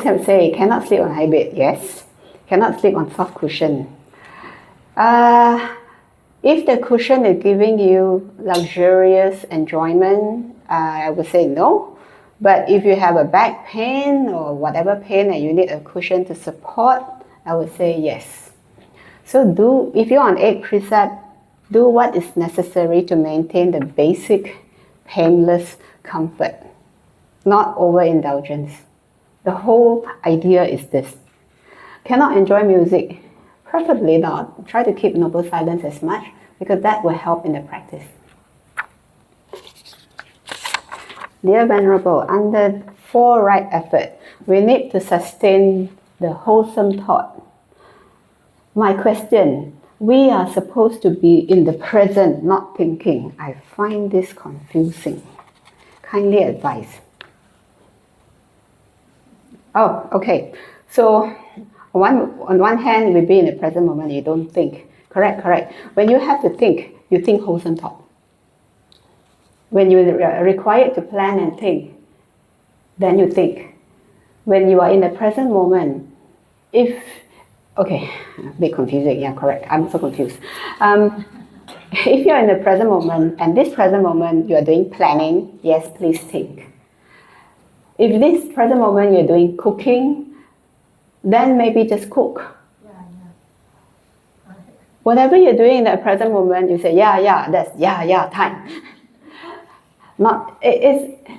have say, cannot sleep on high bed. Yes. Cannot sleep on soft cushion. If the cushion is giving you luxurious enjoyment, I would say no. But if you have a back pain or whatever pain and you need a cushion to support, I would say yes. So if you're on 8 precept, do what is necessary to maintain the basic painless comfort, not overindulgence. The whole idea is this. Cannot enjoy music? Preferably not. Try to keep noble silence as much because that will help in the practice. Dear Venerable, under 4 right effort, we need to sustain the wholesome thought. My question, we are supposed to be in the present, not thinking. I find this confusing. Kindly advise. Oh, okay. So, on one hand, we be in the present moment, you don't think. Correct. When you have to think, you think wholesome thought. When you are required to plan and think, then you think. When you are in the present moment, okay, a bit confusing, yeah, correct. I'm so confused. If you're in the present moment, and this present moment you are doing planning, yes, please think. If this present moment you're doing cooking, then maybe just cook. Whatever you're doing in the present moment, you say, that's time. It's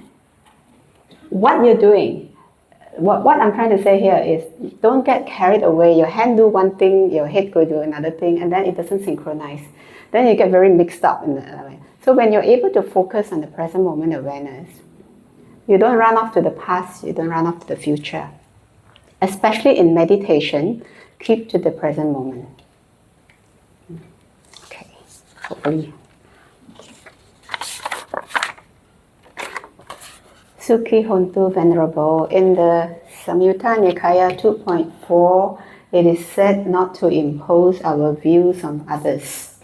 what you're doing. What I'm trying to say here is, don't get carried away. Your hand do one thing, your head go do another thing, and then it doesn't synchronize. Then you get very mixed up in the way. So when you're able to focus on the present moment awareness, you don't run off to the past, you don't run off to the future. Especially in meditation, keep to the present moment. Okay, hopefully. Sukhi Hontu Venerable, in the Samyutta Nikaya 2.4, it is said not to impose our views on others.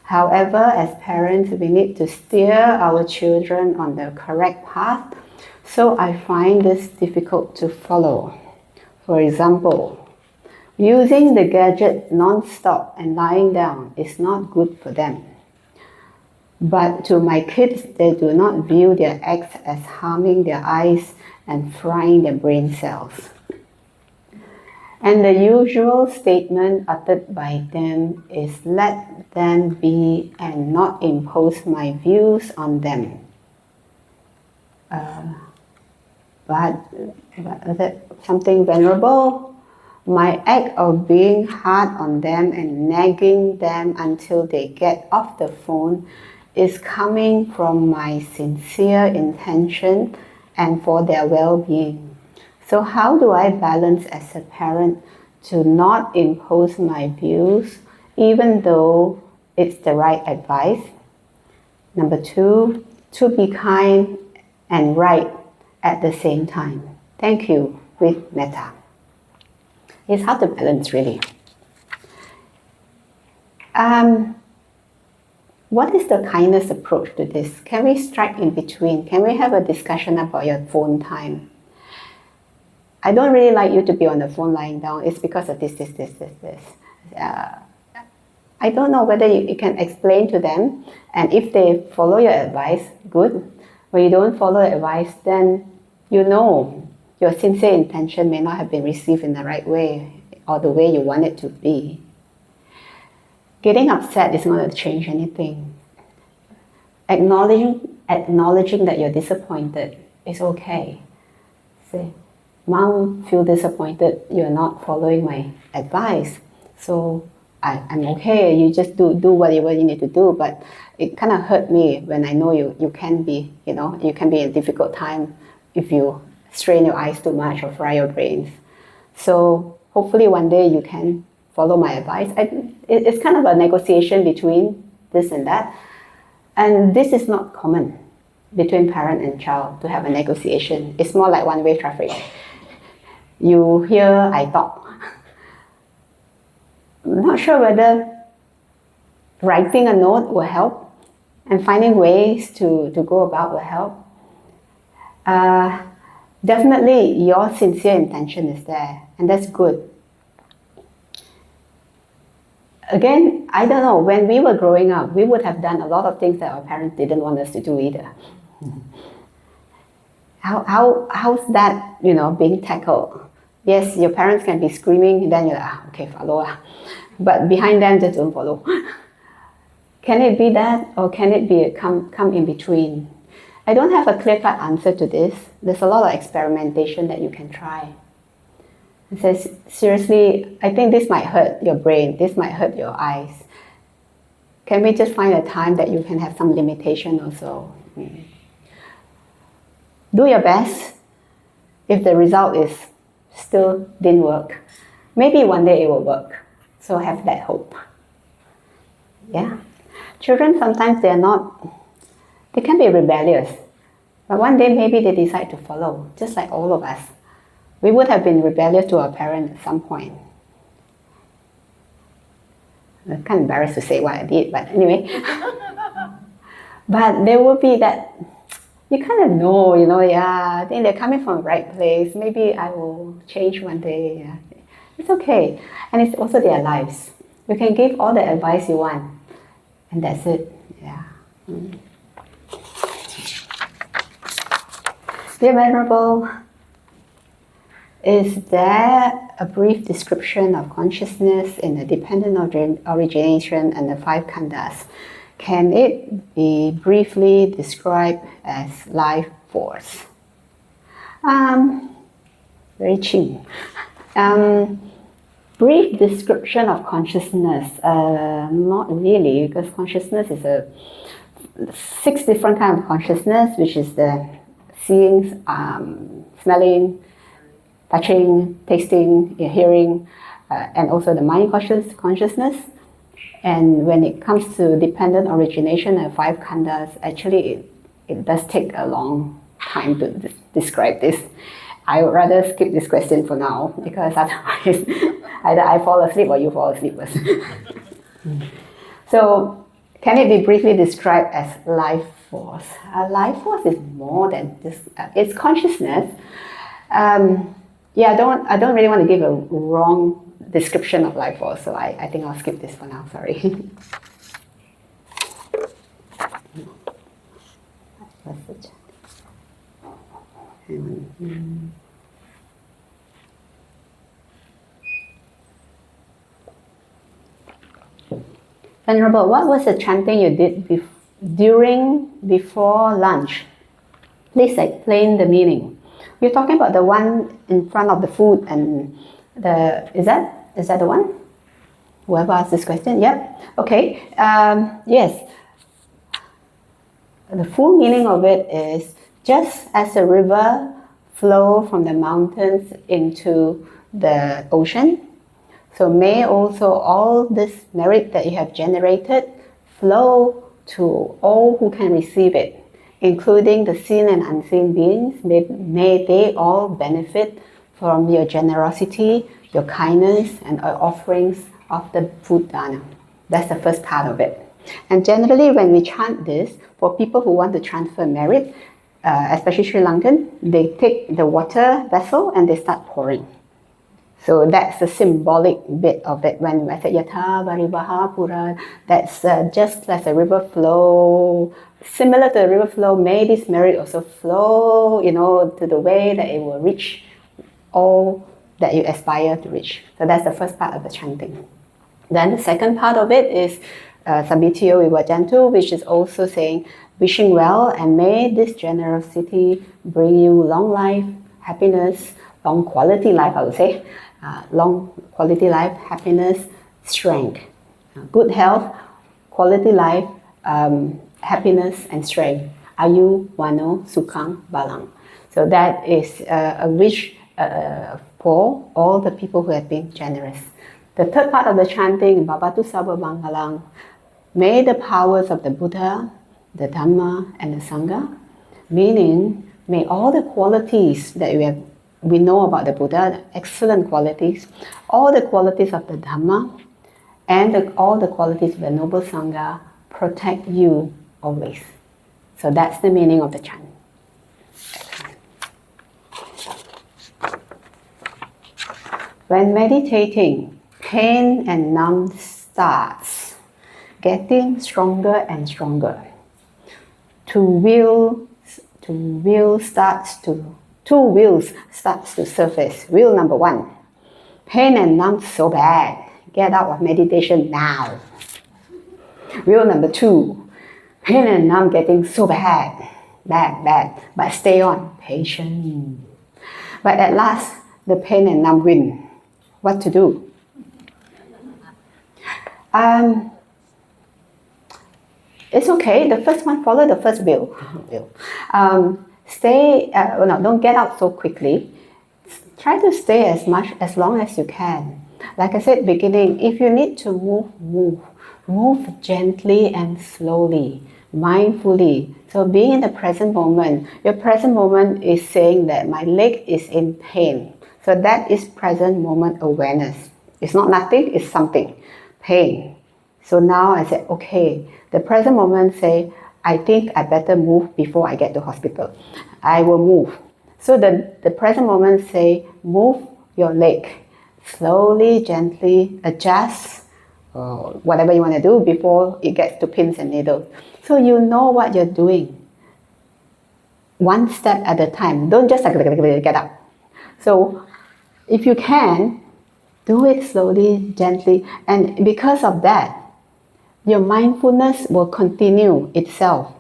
However, as parents, we need to steer our children on the correct path, so I find this difficult to follow. For example, using the gadget non-stop and lying down is not good for them. But to my kids, they do not view their acts as harming their eyes and frying their brain cells. And the usual statement uttered by them is, let them be and not impose my views on them. But something venerable, my act of being hard on them and nagging them until they get off the phone is coming from my sincere intention and for their well-being. So how do I balance as a parent to not impose my views even though it's the right advice? Number 2, to be kind and right at the same time. Thank you, with metta. It's hard to balance, really. What is the kindest approach to this? Can we strike in between? Can we have a discussion about your phone time? I don't really like you to be on the phone lying down. It's because of this. I don't know whether you can explain to them, and if they follow your advice, good. When you don't follow advice, then you know your sincere intention may not have been received in the right way or the way you want it to be. Getting upset is not going to change anything. Acknowledging that you're disappointed is okay. Say, Mom, feel disappointed, you're not following my advice. So I'm okay, you just do whatever you need to do, but it kind of hurt me when I know you can be, you can be in a difficult time if you strain your eyes too much or fry your brains. So hopefully one day you can follow my advice. It's kind of a negotiation between this and that. And this is not common between parent and child to have a negotiation. It's more like one-way traffic. You hear, I talk. I'm not sure whether writing a note will help and finding ways to go about will help. definitely your sincere intention is there, and that's good. Again, I don't know, when we were growing up, we would have done a lot of things that our parents didn't want us to do either. How's that, being tackled? Yes, your parents can be screaming, then you're like, okay, follow. But behind them, just don't follow. Can it be that, or can it be come in between? I don't have a clear-cut answer to this. There's a lot of experimentation that you can try. It says, seriously, I think this might hurt your brain, this might hurt your eyes. Can we just find a time that you can have some limitation also? Do your best. If the result is still didn't work, maybe one day it will work. So have that hope. Yeah. Children, sometimes they can be rebellious. But one day maybe they decide to follow, just like all of us. We would have been rebellious to our parents at some point. I'm kind of embarrassed to say what I did, but anyway. But there will be that, you kind of know, I think they're coming from the right place. Maybe I will change one day. Yeah. It's okay. And it's also their lives. You can give all the advice you want. And that's it. Yeah. Dear Venerable, is there a brief description of consciousness in the dependent origination and the five khandhas? Can it be briefly described as life force? Very ching. Brief description of consciousness, not really, because consciousness is 6 different kinds of consciousness, which is the seeing, smelling, touching, tasting, hearing, and also the mind consciousness. And when it comes to dependent origination and 5 khandhas, actually it does take a long time to describe this. I would rather skip this question for now, because otherwise either I fall asleep or you fall asleep first. So, can it be briefly described as life force? Life force is more than just, it's consciousness. I don't really want to give a wrong description of life force, so I think I'll skip this for now, sorry. Venerable, what was the chanting you did before lunch? Please explain the meaning. We're talking about the one in front of the food and is that the one? Whoever asked this question, yep. Okay, yes. The full meaning of it is, just as a river flows from the mountains into the ocean, so may also all this merit that you have generated flow to all who can receive it, including the seen and unseen beings. May they all benefit from your generosity, your kindness, and offerings of the food dana. That's the first part of it. And generally, when we chant this, for people who want to transfer merit, especially Sri Lankan, they take the water vessel and they start pouring. So that's the symbolic bit of it. When I say Yatha Varivaha Pura, that's just as a river flow. Similar to the river flow, may this merit also flow, to the way that it will reach all that you aspire to reach. So that's the first part of the chanting. Then the second part of it is Sabitio Vivajantu, which is also saying, wishing well, and may this generosity bring you long life, happiness, long quality life, I would say. Long quality life, happiness, strength. Good health, quality life, happiness, and strength. Ayu, Wano, Sukhang, Balang. So that is a wish for all the people who have been generous. The third part of the chanting, Babatu Sabba Bangalang, may the powers of the Buddha, the Dhamma, and the Sangha, meaning may all the qualities that we know about the Buddha, excellent qualities, all the qualities of the Dhamma, and all the qualities of the Noble Sangha protect you always. So that's the meaning of the chant. When meditating, pain and numb starts getting stronger and stronger. Two wheels starts to surface. Wheel number 1. Pain and numb so bad. Get out of meditation now. Wheel number 2. Pain and numb getting so bad. Bad. But stay on. Patient. But at last, the pain and numb win. What to do? It's okay. The first one, follow the first wheel. Don't get out so quickly. Try to stay as long as you can. Like I said, beginning, if you need to move. Move gently and slowly, mindfully. So being in the present moment, your present moment is saying that my leg is in pain. So that is present moment awareness. It's not nothing, it's something. Pain. So now I said, okay, the present moment say, I think I better move before I get to hospital. I will move. So the present moment say, move your leg. Slowly, gently adjust whatever you want to do before it gets to pins and needles. So you know what you're doing. One step at a time. Don't just get up. So if you can, do it slowly, gently. And because of that, your mindfulness will continue itself.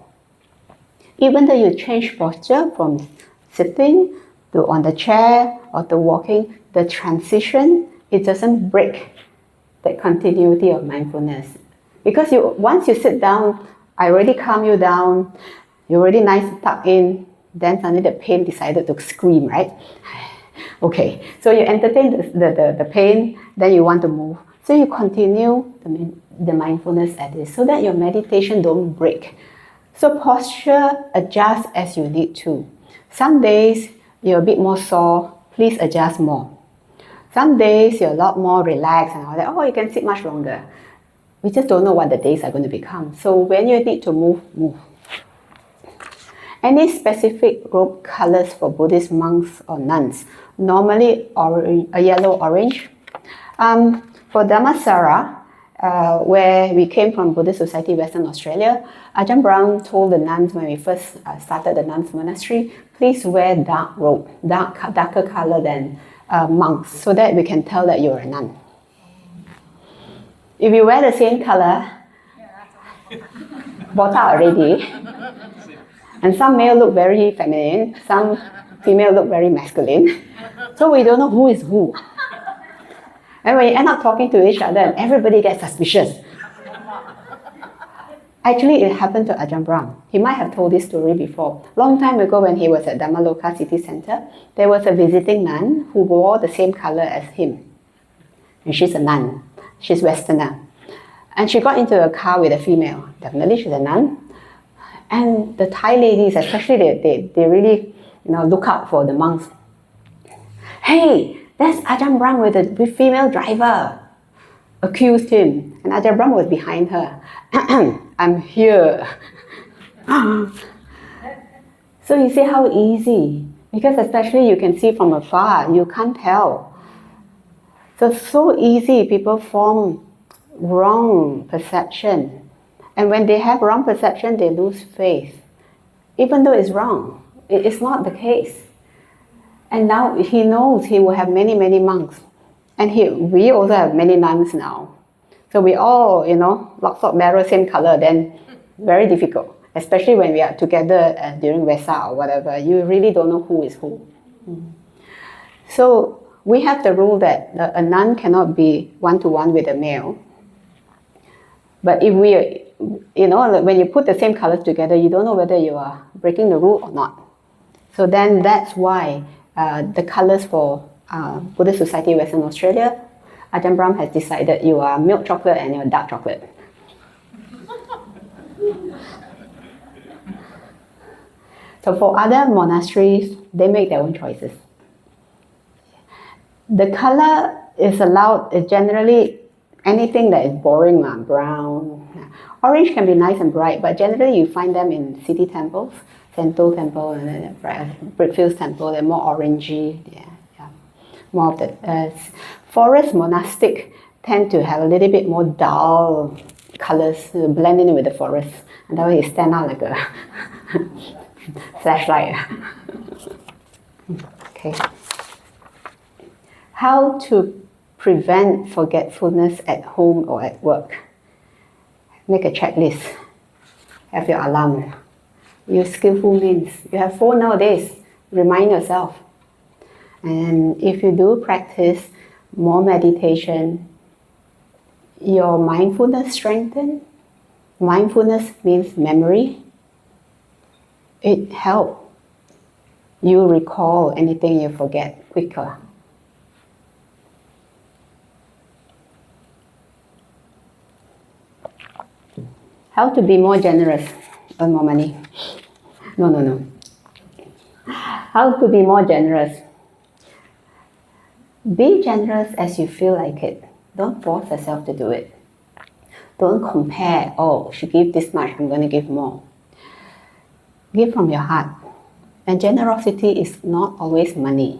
Even though you change posture from sitting to on the chair or to walking, the transition, it doesn't break the continuity of mindfulness. Because once you sit down, I already calm you down, you're already nice tucked in, then suddenly the pain decided to scream, right? Okay, so you entertain the pain, then you want to move. So you continue the mindfulness at this, so that your meditation don't break. So posture, adjust as you need to. Some days you're a bit more sore, please adjust more. Some days you're a lot more relaxed and all that. Oh, you can sit much longer. We just don't know what the days are going to become. So when you need to move, move. Any specific robe colors for Buddhist monks or nuns? Normally a yellow-orange. For Dhammasara, where we came from Buddhist Society Western Australia, Ajahn Brahm told the nuns when we first started the nuns monastery, please wear dark robe, darker color than monks, so that we can tell that you're a nun. If you wear the same color, bought out already, and some male look very feminine, some female look very masculine, so we don't know who is who. And when you end up talking to each other, and everybody gets suspicious. Actually, it happened to Ajahn Brahm. He might have told this story before. Long time ago when he was at Dhammaloka City Center, there was a visiting nun who wore the same color as him. And she's a nun. She's Westerner. And she got into a car with a female. Definitely she's a nun. And the Thai ladies, especially, they really look out for the monks. Hey, that's Ajahn Brahm with a female driver. Accused him. And Ajahn Brahm was behind her. I'm here. So you see how easy. Because especially you can see from afar, you can't tell. So easy people form wrong perception. And when they have wrong perception, they lose faith. Even though it's wrong, it's not the case. And now he knows he will have many, many monks. And we also have many nuns now. So we all, lock, stock, barrel, same color, then very difficult. Especially when we are together during Vesak or whatever. You really don't know who is who. So we have the rule that a nun cannot be one-to-one with a male. But if when you put the same colors together, you don't know whether you are breaking the rule or not. So then that's why the colors for Buddhist Society Western Australia, Ajahn Brahm has decided you are milk chocolate and you're dark chocolate. So for other monasteries, they make their own choices. The color is allowed, is generally anything that is boring, brown. Orange can be nice and bright, but generally you find them in city temples, Sento Temple and then Brickfields Temple, they're more orangey. Yeah. more of the forest monastic tend to have a little bit more dull colors to blend in with the forest, and that way it stand out like a flashlight. Okay. How to prevent forgetfulness at home or at work? Make a checklist. Have your alarm. Use skillful means. You have phone nowadays. Remind yourself. And if you do practice more meditation, your mindfulness strengthens. Mindfulness means memory. It helps you recall anything you forget quicker. How to be more generous? Earn more money. No. How to be more generous? Be generous as you feel like it. Don't force yourself to do it. Don't compare, oh, she gave this much, I'm going to give more. Give from your heart. And generosity is not always money.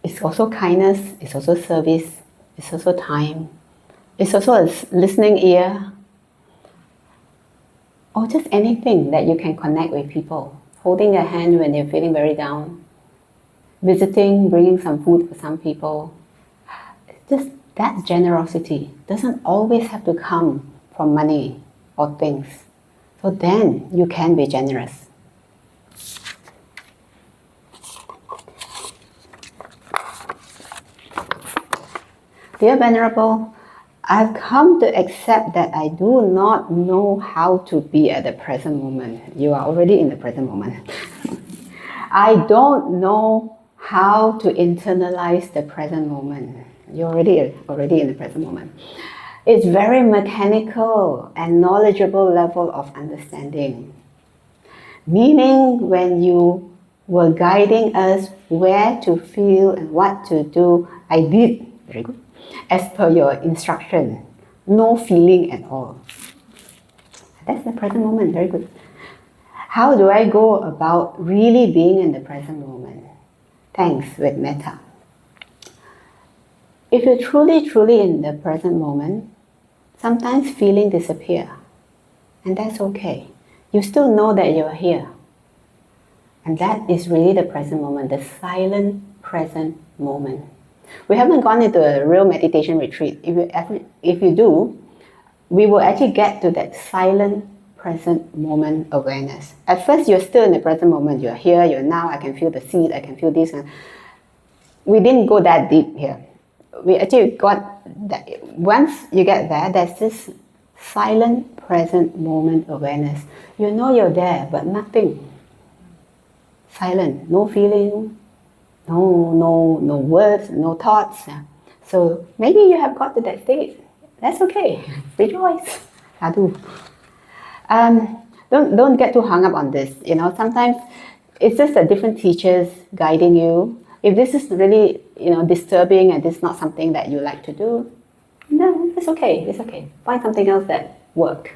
It's also kindness, it's also service, it's also time. It's also a listening ear. Or just anything that you can connect with people. Holding their hand when they're feeling very down. Visiting, bringing some food for some people. Just that's generosity. Doesn't always have to come from money or things. So then you can be generous. Dear Venerable, I've come to accept that I do not know how to be at the present moment. You are already in the present moment. I don't know how to internalize the present moment. You're already in the present moment. It's very mechanical and knowledgeable level of understanding. Meaning when you were guiding us where to feel and what to do, I did. Very good. As per your instruction. No feeling at all. That's the present moment. Very good. How do I go about really being in the present moment? Thanks, with metta. If you're truly in the present moment, sometimes feeling disappear. And that's okay. You still know that you're here. And that is really the present moment, the silent present moment. We haven't gone into a real meditation retreat. If you do, we will actually get to that silent present moment awareness. At first, you're still in the present moment. You're here, you're now, I can feel the seed, I can feel this. And we didn't go that deep here. We actually got that. Once you get there, there's this silent present moment awareness. You know you're there, but nothing. Silent, no feeling, no words, no thoughts. So maybe you have got to that state. That's okay. Rejoice. Sadhu. Don't get too hung up on this. Sometimes it's just the different teachers guiding you. If this is really, disturbing and this is not something that you like to do, no, it's okay. It's okay. Find something else that works.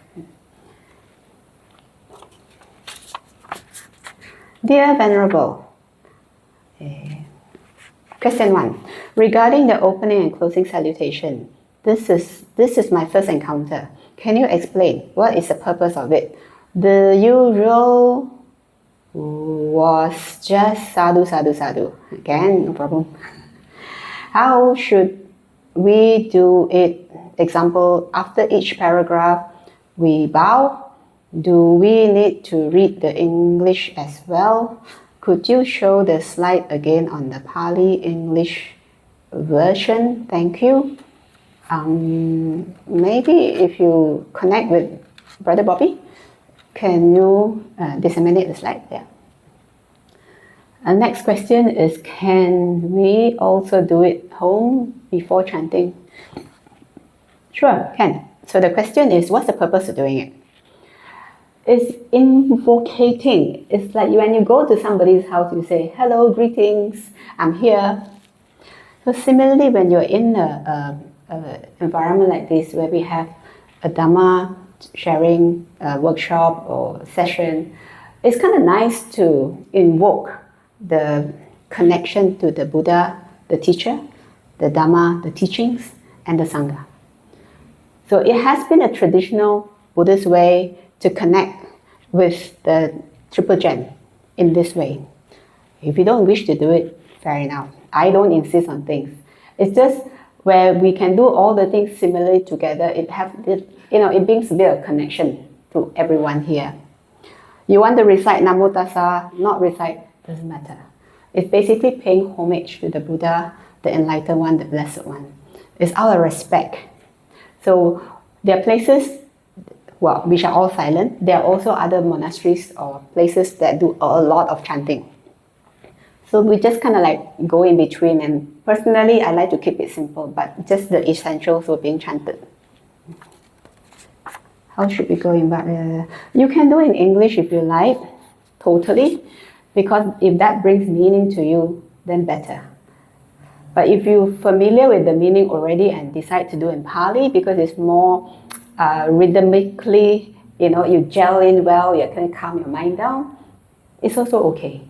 Dear Venerable, question 1. Regarding the opening and closing salutation, this is my first encounter. Can you explain what is the purpose of it? The usual was just sadhu, sadhu, sadhu. Again, no problem. How should we do it? Example, after each paragraph, we bow. Do we need to read the English as well? Could you show the slide again on the Pali English version? Thank you. Maybe if you connect with Brother Bobby, can you disseminate the slide? Yeah. And next question is, can we also do it home before chanting? Sure, can. So the question is, what's the purpose of doing it? It's invocating. It's like when you go to somebody's house, you say, hello, greetings, I'm here. So similarly, when you're in an environment like this, where we have a Dhamma sharing workshop or session, it's kind of nice to invoke the connection to the Buddha the teacher, the Dhamma, the teachings, and the Sangha. So it has been a traditional Buddhist way to connect with the Triple Gem in this way. If you don't wish to do it, fair enough. I don't insist on things. It's just where we can do all the things similarly together, it brings a bit of connection to everyone here. You want to recite Namo Tassa, not recite, doesn't matter. It's basically paying homage to the Buddha, the enlightened one, the blessed one. It's out of respect. So there are places, which are all silent. There are also other monasteries or places that do a lot of chanting. So we just kind of like go in between, and personally I like to keep it simple, but just the essentials were being chanted. How should we go in back? You can do it in English if you like, totally, because if that brings meaning to you, then better. But if you're familiar with the meaning already and decide to do in Pali because it's more rhythmically, you gel in well, you can calm your mind down, it's also okay.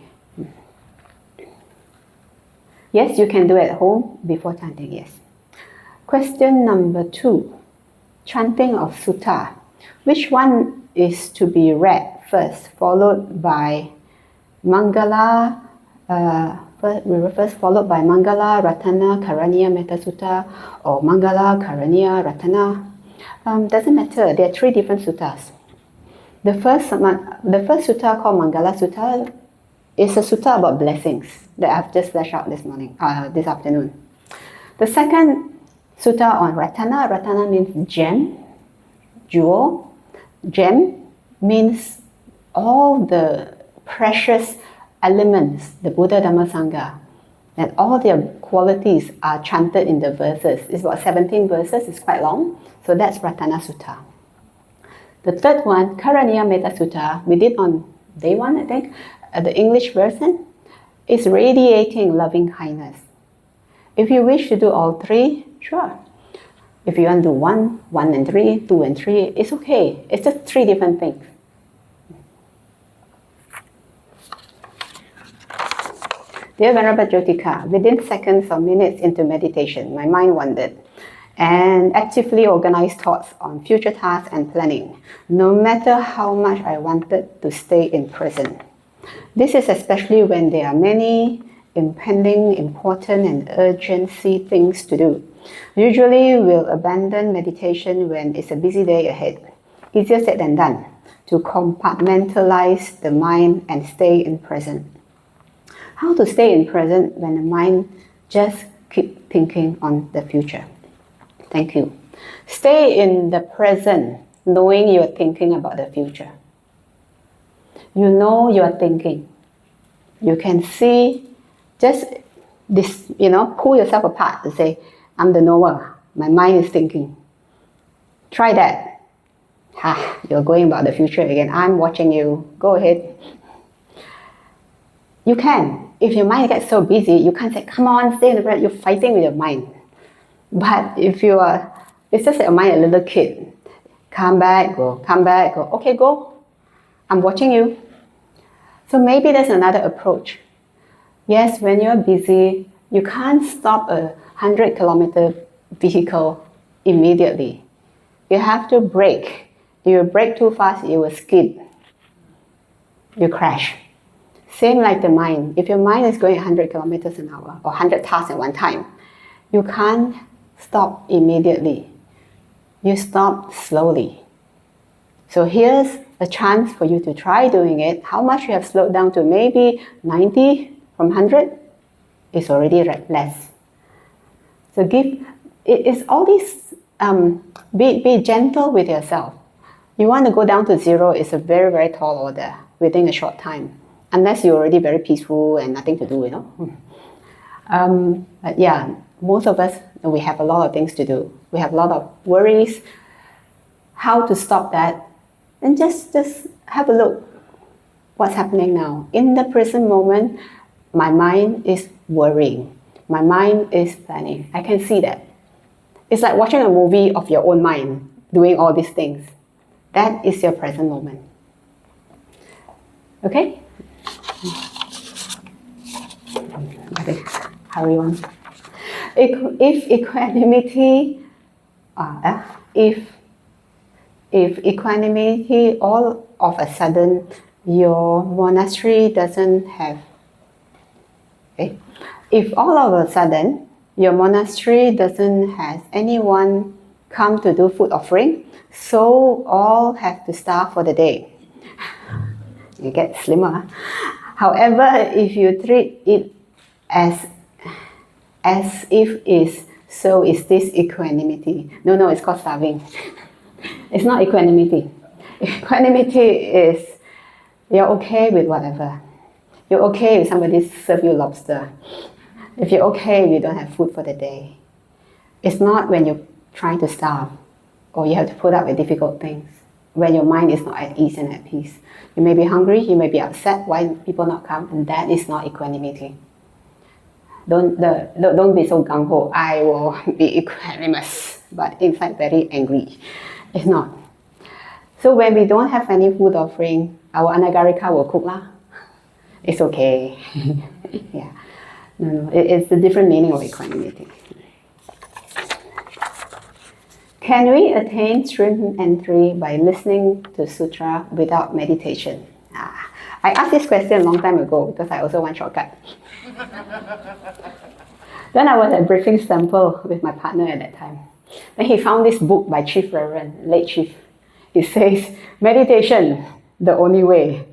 Yes, you can do it at home before chanting, yes. Question number 2, chanting of sutta. Which one is to be read first, followed by Mangala, followed by Mangala, Ratana, Karaniya, Metta Sutta, or Mangala, Karaniya, Ratana? Doesn't matter, there are 3 different suttas. The first sutta called Mangala Sutta is a sutta about blessings that I've just fleshed out this afternoon. The second sutta on Ratana means gem, jewel. Gem means all the precious elements, the Buddha, Dhamma, Sangha, and all their qualities are chanted in the verses. It's about 17 verses, it's quite long, so that's Ratana Sutta. The third one, Karaniya Metta Sutta, we did on day 1, I think, the English version, is radiating loving kindness. If you wish to do all 3, sure. If you want to do 1 and 3, 2 and 3, it's okay. It's just 3 different things. Dear Venerable Jotika, within seconds or minutes into meditation, my mind wandered and actively organized thoughts on future tasks and planning, no matter how much I wanted to stay in present. This is especially when there are many impending, important and urgency things to do. Usually we'll abandon meditation when it's a busy day ahead. Easier said than done to compartmentalize the mind and stay in present. How to stay in present when the mind just keeps thinking on the future? Thank you. Stay in the present knowing you're thinking about the future. You know you're thinking. You can see just this, pull yourself apart to say, I'm the knower. My mind is thinking. Try that. You're going about the future again. I'm watching you. Go ahead. You can. If your mind gets so busy, you can't say, come on, stay in the present. You're fighting with your mind. But if it's just like your mind a little kid. Come back, go. Okay, go. I'm watching you. So maybe there's another approach. Yes, when you're busy, you can't stop a 100-kilometer vehicle immediately. You have to brake. If you brake too fast, you will skid. You crash. Same like the mind. If your mind is going 100 kilometers an hour or 100 tasks at one time, you can't stop immediately. You stop slowly. So here's a chance for you to try doing it. How much you have slowed down to? Maybe 90 from 100 is already less. So it's all this, be gentle with yourself. You want to go down to 0, it's a very, very tall order within a short time. Unless you're already very peaceful and nothing to do, But yeah, most of us, we have a lot of things to do. We have a lot of worries. How to stop that? And just have a look. What's happening now? In the present moment, my mind is worrying. My mind is planning. I can see that. It's like watching a movie of your own mind doing all these things. That is your present moment. Okay? Okay, hurry on. If equanimity, if equanimity all of a sudden your monastery doesn't have, if all of a sudden your monastery doesn't have anyone come to do food offering, so all have to starve for the day. You get slimmer. However, if you treat it as if is, so is this equanimity. No, it's called starving. It's not equanimity. Equanimity is you're okay with whatever. You're okay if somebody serve you lobster. If you're okay if you don't have food for the day. It's not when you're trying to starve or you have to put up with difficult things, when your mind is not at ease and at peace. You may be hungry, you may be upset why people not come, and that is not equanimity. Don't be so gung-ho, I will be equanimous, but in fact very angry. It's not. So when we don't have any food offering, our anagarika will cook lah. It's okay. Yeah. No, it's a different meaning of equanimity. Can we attain stream entry by listening to sutra without meditation? I asked this question a long time ago because I also want shortcut. Then I was at briefing sample with my partner at that time. Then he found this book by Chief Reverend, late Chief. It says, meditation, the only way.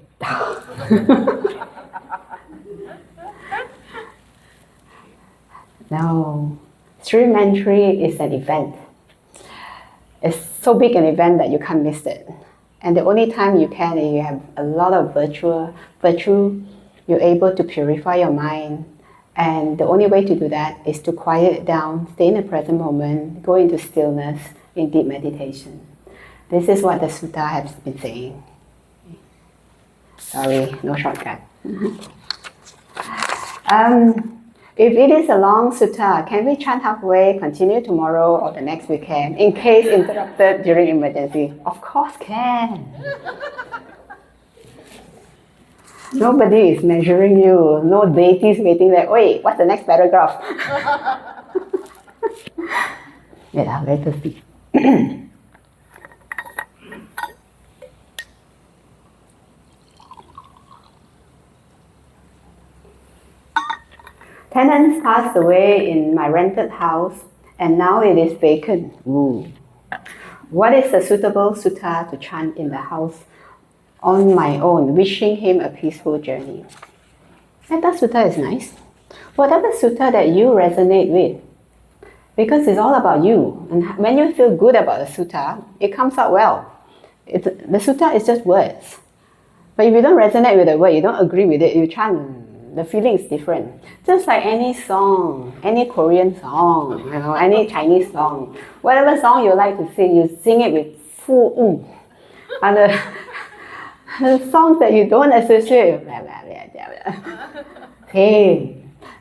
No, stream entry is an event. It's so big an event that you can't miss it. And the only time you can is you have a lot of virtue, you're able to purify your mind. And the only way to do that is to quiet it down, stay in the present moment, go into stillness, in deep meditation. This is what the sutta has been saying. Sorry, no shortcut. If it is a long sutta, can we chant halfway, continue tomorrow or the next weekend, in case interrupted during emergency? Of course can. Nobody is measuring you. No deities waiting there. Wait, what's the next paragraph? Yeah, let us see. Tenants passed away in my rented house and now it is vacant. Ooh. What is a suitable sutta to chant in the house on my own, wishing him a peaceful journey? Metta Sutta is nice. Whatever sutta that you resonate with, because it's all about you. And when you feel good about a sutta, it comes out well. The sutta is just words. But if you don't resonate with the word, you don't agree with it, you chant, the feeling is different. Just like any song, any Korean song, any Chinese song, whatever song you like to sing, you sing it with full And the songs that you don't associate with, okay.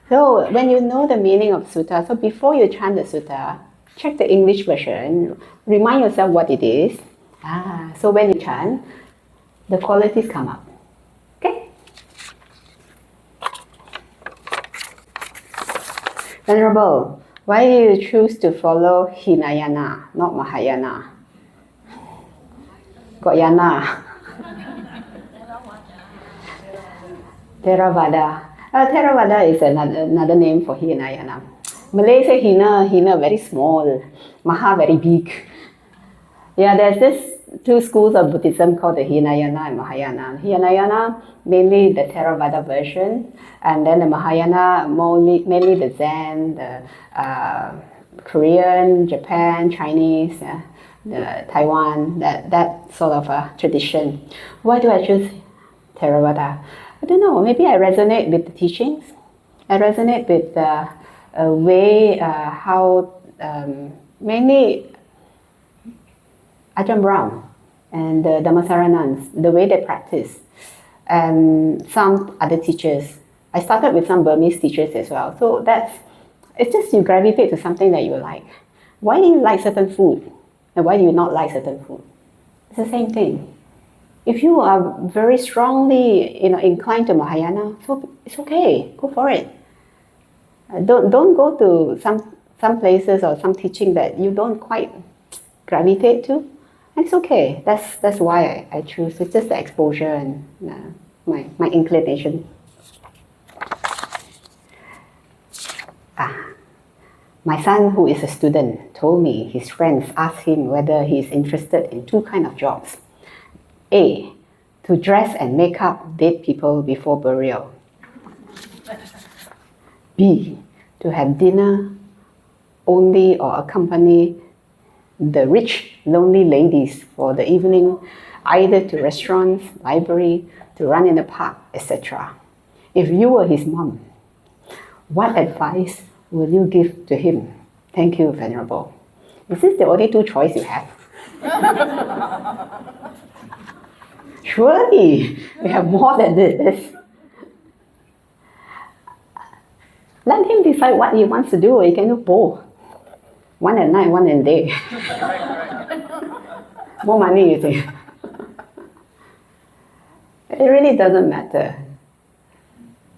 So when you know the meaning of sutta, so before you chant the sutta, check the English version, remind yourself what it is. So when you chant, the qualities come up. Okay? Venerable, why do you choose to follow Hinayana, not Mahayana? Got yana. Theravada. Theravada is another name for Hinayana. Malay say Hina very small, Maha very big. Yeah, there's this two schools of Buddhism called the Hinayana and Mahayana. Hinayana, mainly the Theravada version, and then the Mahayana, mainly the Zen, the Korean, Japan, Chinese, the Taiwan, that sort of a tradition. Why do I choose Theravada? I don't know, maybe I resonate with the teachings. I resonate with the way how mainly Ajahn Brahm and the Dhammasaranans, the way they practice, and some other teachers. I started with some Burmese teachers as well. So it's just you gravitate to something that you like. Why do you like certain food? And why do you not like certain food? It's the same thing. If you are very strongly inclined to Mahayana, so it's okay, go for it. Don't go to some places or some teaching that you don't quite gravitate to. And it's okay. That's why I choose. It's just the exposure and my inclination. My son, who is a student, told me his friends asked him whether he is interested in two kinds of jobs. A, to dress and make up dead people before burial. B, to have dinner only or accompany the rich, lonely ladies for the evening, either to restaurants, library, to run in the park, etc. If you were his mom, what advice will you give to him? Thank you, Venerable. Is this the only two choices you have? Surely, we have more than this. Let him decide what he wants to do. He can do both. One at night, one in the day. More money, you see. It really doesn't matter.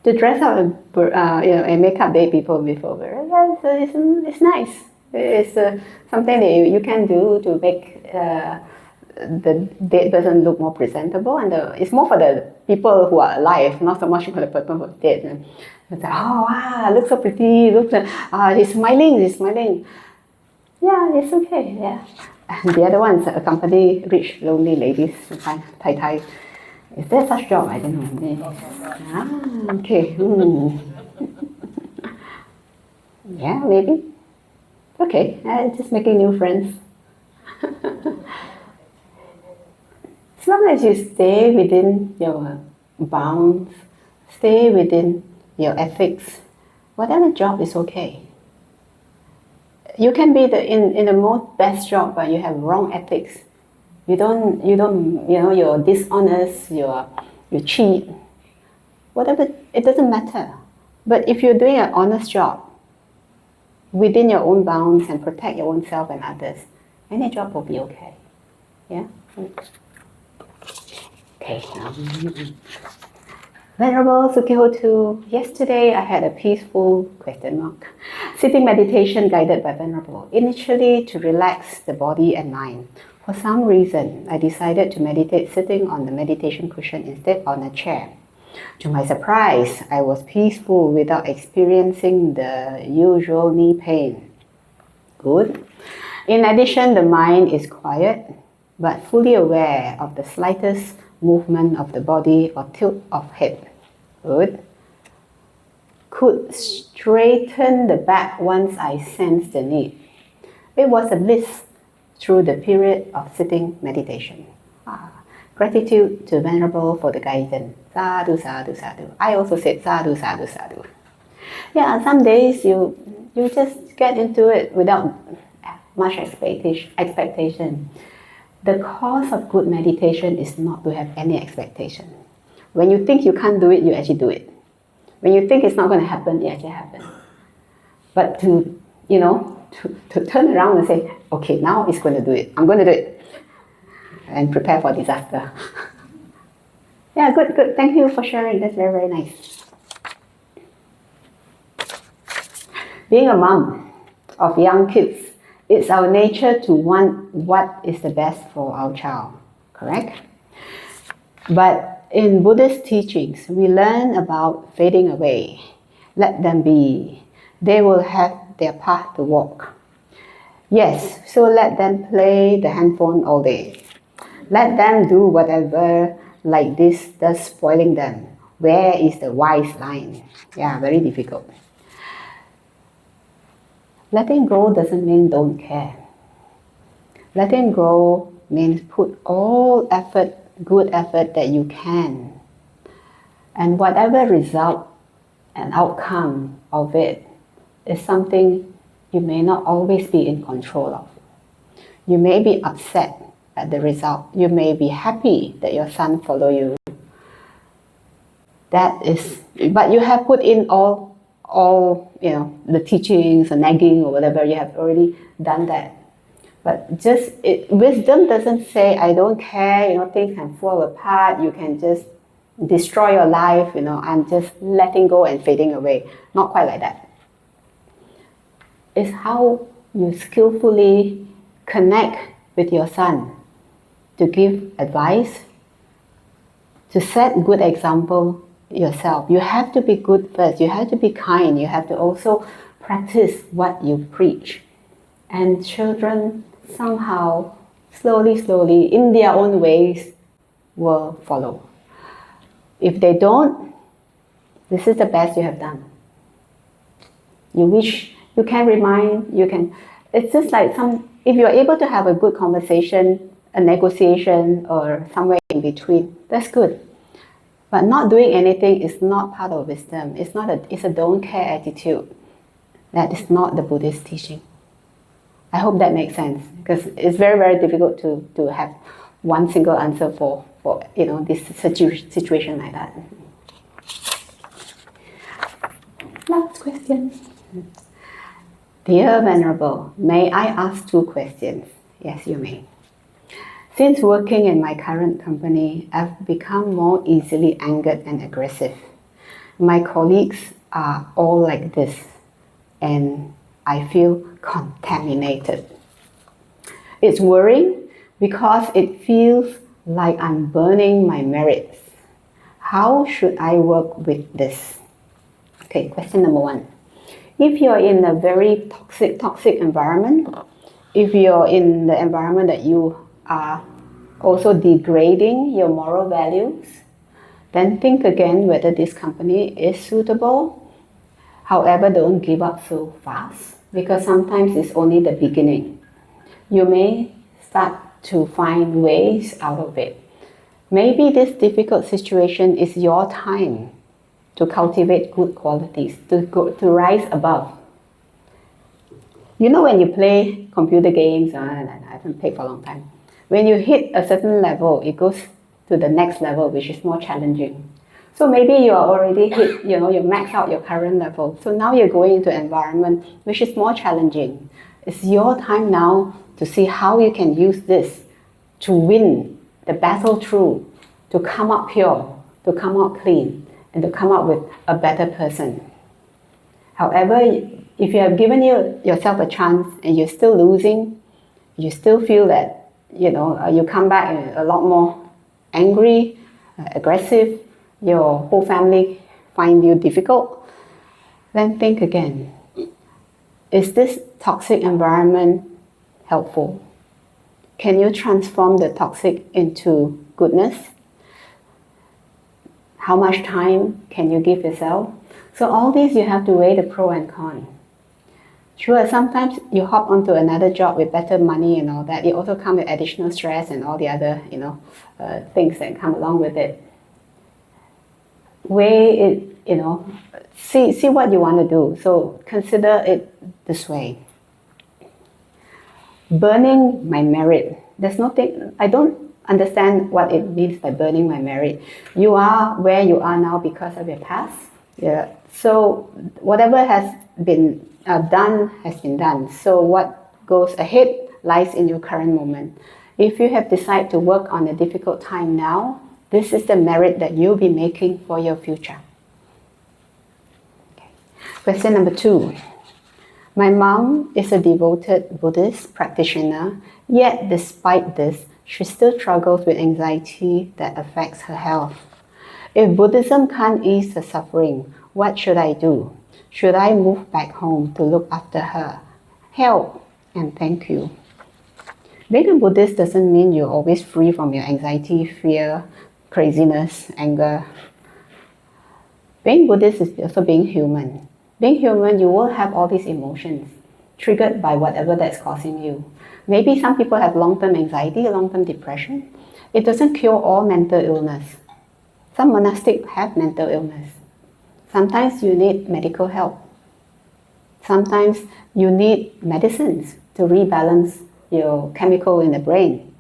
To dress up and make up dead people before burial, it's nice. It's something that you can do to make the dead person look more presentable, and it's more for the people who are alive, not so much for the person who's dead. It's like, oh wow, looks so pretty. Look, he's smiling. Yeah, it's okay. Yeah. And the other ones accompany rich, lonely ladies. Tai. Is there such job? I don't know. Okay. Yeah, maybe. Okay, just making new friends. As long as you stay within your bounds, stay within your ethics, whatever job is okay. You can be in the most best job, but you have wrong ethics. You're dishonest, you cheat, whatever, it doesn't matter. But if you're doing an honest job within your own bounds and protect your own self and others, any job will be okay. Yeah? Okay. Venerable Sukihotu, yesterday I had a peaceful sitting meditation guided by Venerable, initially to relax the body and mind. For some reason, I decided to meditate sitting on the meditation cushion instead on a chair. To my surprise, I was peaceful without experiencing the usual knee pain. Good. In addition, the mind is quiet, but fully aware of the slightest movement of the body or tilt of head. Good. Could straighten the back once I sensed the need. It was a bliss through the period of sitting meditation. Gratitude to Venerable for the guidance. Sadhu, sadhu, sadhu. I also said sadhu, sadhu, sadhu. Yeah, some days you just get into it without much expectation. The cause of good meditation is not to have any expectation. When you think you can't do it, you actually do it. When you think it's not going to happen, it actually happens. But to turn around and say, okay, now it's going to do it. I'm going to do it. And prepare for disaster. Yeah, good. Thank you for sharing. That's very, very nice. Being a mom of young kids, it's our nature to want what is the best for our child. Correct? But in Buddhist teachings, we learn about fading away. Let them be. They will have their path to walk. Yes, so let them play the handphone all day. Let them do whatever like this, thus spoiling them. Where is the wise line? Yeah, very difficult. Letting go doesn't mean don't care. Letting go means put all effort, good effort that you can. And whatever result and outcome of it is something you may not always be in control of. You may be upset at the result. You may be happy that your son follow you. But you have put in all the teachings or nagging or whatever, you have already done that. But wisdom doesn't say, I don't care, things can fall apart, you can just destroy your life, I'm just letting go and fading away. Not quite like that. It's how you skillfully connect with your son to give advice, to set good example yourself. You have to be good first. You have to be kind. You have to also practice what you preach. And children somehow, slowly, in their own ways, will follow. If they don't, this is the best you have done. You wish, you can remind, it's just like if you're able to have a good conversation, a negotiation, or somewhere in between, that's good. But not doing anything is not part of wisdom. It's a don't care attitude. That is not the Buddhist teaching. I hope that makes sense, because it's very, very difficult to have one single answer for this situation like that. Last question. Dear Venerable, may I ask 2 questions? Yes, you may. Since working in my current company, I've become more easily angered and aggressive. My colleagues are all like this, and I feel contaminated. It's worrying because it feels like I'm burning my merits. How should I work with this? Okay, question number 1. If you're in a very toxic environment, if you're in the environment that you are also degrading your moral values, then think again whether this company is suitable. However, don't give up so fast, because sometimes it's only the beginning. You may start to find ways out of it. Maybe this difficult situation is your time to cultivate good qualities, to rise above. You know, when you play computer games, I haven't played for a long time, when you hit a certain level, it goes to the next level, which is more challenging. So maybe you are already hit, you max out your current level. So now you're going into an environment which is more challenging. It's your time now to see how you can use this to win the battle through, to come up pure, to come out clean, and to come up with a better person. However, if you have given yourself a chance and you're still losing, you still feel that, you come back a lot more angry, aggressive, your whole family find you difficult, then think again. Is this toxic environment helpful? Can you transform the toxic into goodness? How much time can you give yourself? So all these you have to weigh the pro and con. Sure, sometimes you hop onto another job with better money and all that. It also comes with additional stress and all the other, things that come along with it. Weigh it, see what you want to do. So consider it this way. Burning my merit. There's nothing, I don't understand what it means by burning my merit. You are where you are now because of your past. Yeah. So whatever has been done has been done. So what goes ahead lies in your current moment. If you have decided to work on a difficult time now, this is the merit that you'll be making for your future. Okay. Question number 2. My mom is a devoted Buddhist practitioner, yet despite this, she still struggles with anxiety that affects her health. If Buddhism can't ease her suffering, what should I do? Should I move back home to look after her? Help and thank you. Being a Buddhist doesn't mean you're always free from your anxiety, fear, craziness, anger. Being Buddhist is also being human. Being human, you will have all these emotions triggered by whatever that's causing you. Maybe some people have long-term anxiety, long-term depression. It doesn't cure all mental illness. Some monastics have mental illness. Sometimes you need medical help. Sometimes you need medicines to rebalance your chemical in the brain.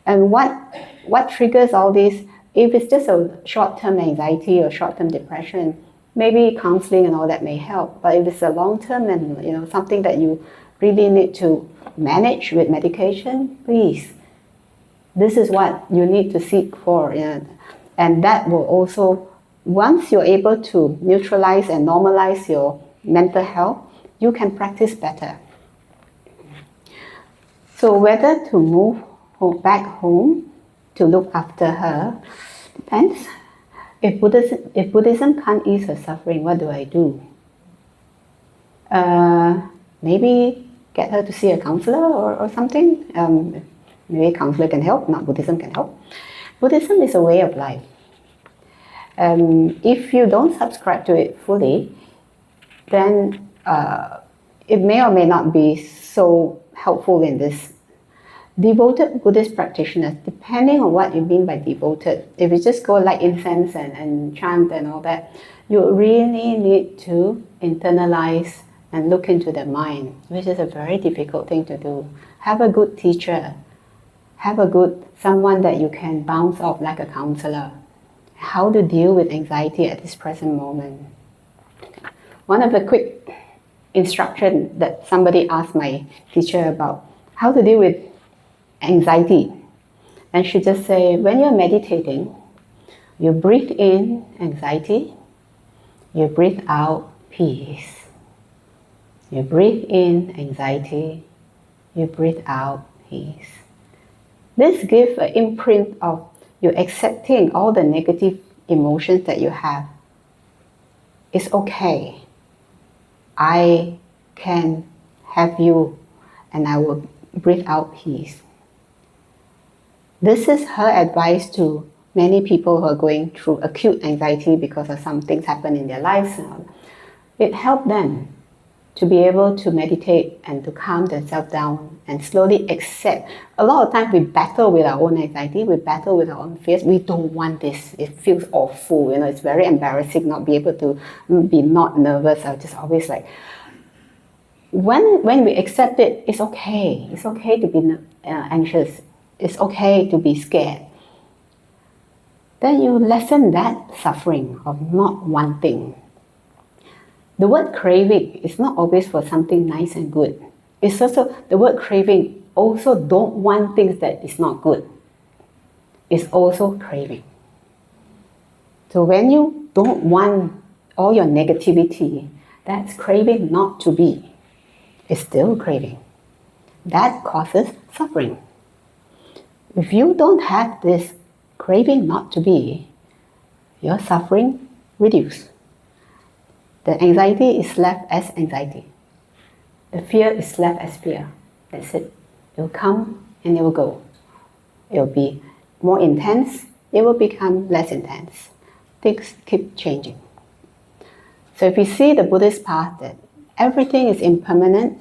And what triggers all this? If it's just a short-term anxiety or short-term depression, maybe counseling and all that may help. But if it's a long-term and something that you really need to manage with medication, please, this is what you need to seek for. And that will also, once you're able to neutralize and normalize your mental health, you can practice better. So whether to move back home to look after her depends. If Buddhism can't ease her suffering, what do I do? Maybe get her to see a counselor or something. Maybe a counselor can help, not Buddhism can help. Buddhism is a way of life. If you don't subscribe to it fully, then it may or may not be so helpful in this. Devoted Buddhist practitioners, depending on what you mean by devoted, if you just go light incense and chant and all that, you really need to internalize and look into the mind, which is a very difficult thing to do. Have a good teacher. Have a good someone that you can bounce off like a counselor. How to deal with anxiety at this present moment. One of the quick instructions that somebody asked my teacher about how to deal with anxiety. And she just say, when you're meditating, you breathe in anxiety, you breathe out peace. You breathe in anxiety, you breathe out peace. This gives an imprint of you accepting all the negative emotions that you have. It's okay. I can have you and I will breathe out peace. This is her advice to many people who are going through acute anxiety because of some things happen in their lives. It helped them to be able to meditate and to calm themselves down and slowly accept. A lot of times we battle with our own anxiety, we battle with our own fears. We don't want this. It feels awful. It's very embarrassing not be able to be not nervous. I just always like, when we accept it, it's okay. It's okay to be anxious. It's okay to be scared. Then you lessen that suffering of not wanting. The word craving is not always for something nice and good. It's also, the word craving also don't want things that is not good. It's also craving. So when you don't want all your negativity, that's craving not to be. It's still craving. That causes suffering. If you don't have this craving not to be, your suffering reduces. The anxiety is left as anxiety. The fear is left as fear. That's it. It will come and it will go. It will be more intense. It will become less intense. Things keep changing. So if you see the Buddhist path that everything is impermanent,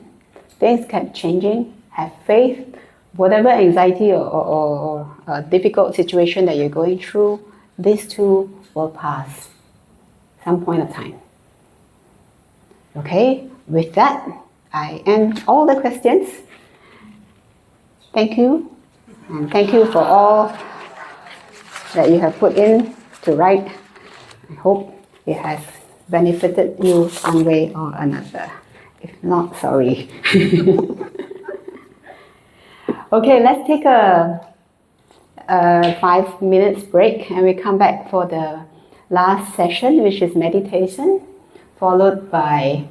things keep changing, have faith, whatever anxiety or difficult situation that you're going through, these two will pass some point of time. Okay, with that, I end all the questions. Thank you. And thank you for all that you have put in to write. I hope it has benefited you one way or another. If not, sorry. Okay, let's take a 5 minutes break and we come back for the last session, which is meditation, followed by